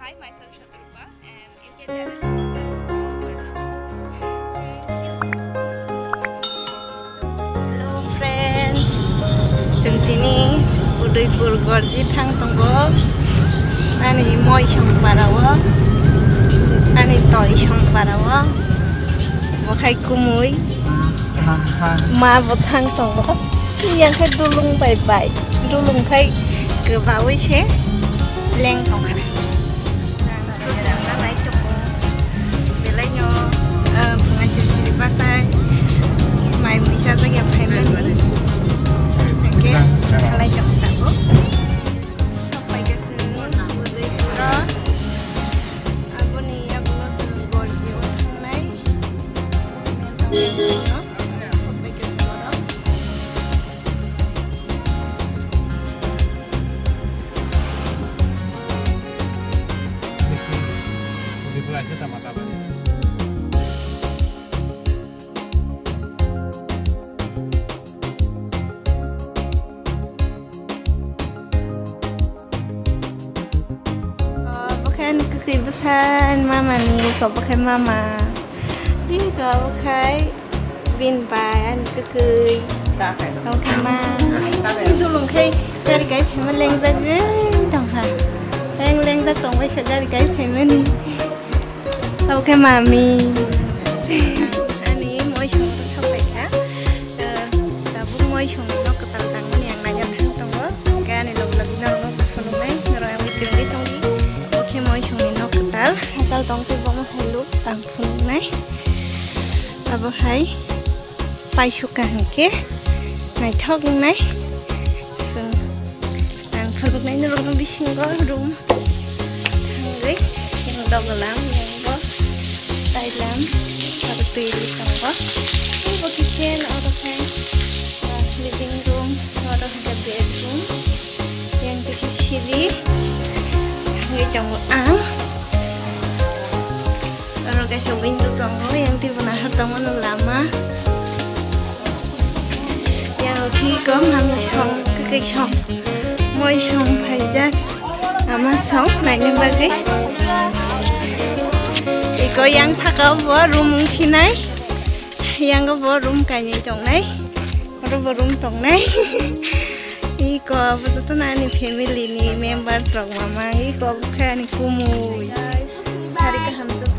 Hi, myself Shatarupa, and Indian channel is Hello friends, chúng tini Udaipur gorji thang tonggo, ani moi shong parawa, ani toy shong parawa, wakai kumui, ma thang tonggo, yang kai dulung bye, dulung kai kebawi che, leng tong kana. Pasai, mai bisa saja pakai ini. Oke, kalau jam satu sampai ke sini, Udaipura. Aku nih aku langsung gorji utang naik. Sampai ke sana. Udaipura sih tamat-tamat. Bukan kekibusan mama nih, kau pakai mama. Ini kau pakai binpan kekui. Kau pakai mama. Itu lung kai dari kai payment leng saja, dong ha. Leng saja dong, baik dari kai payment ni. Kau pakai mami. Ani moi shong tu sampai ya. Tapi moi shong ni nak ketal tangan yang nanya tentang lo. Kan ini lagi nong phone mai, nong yang itu di tong ni. Moi chung ni nok ketal tong tu bom halu tang phun nai abo hai pai suka ke nai thok nai sun ang phun nai no rong bising go rum thang yang dog lam yang bo tai lam ado tui li tong bo bo kitchen ado hai living room ado ha bedroom yang kecil ngay trong một áo rồi cái sầu pin trong đó yang ti pernah ketemu lama yang khi có mami song cái song môi song phải ra ama song này nhưng mà cái thì có yang sắc ở vợ room khi này yang có vợ room cái gì trong này có vợ room trong này iko betul nani family ni members rong mama iko bukan ni kumui sari kaham tuh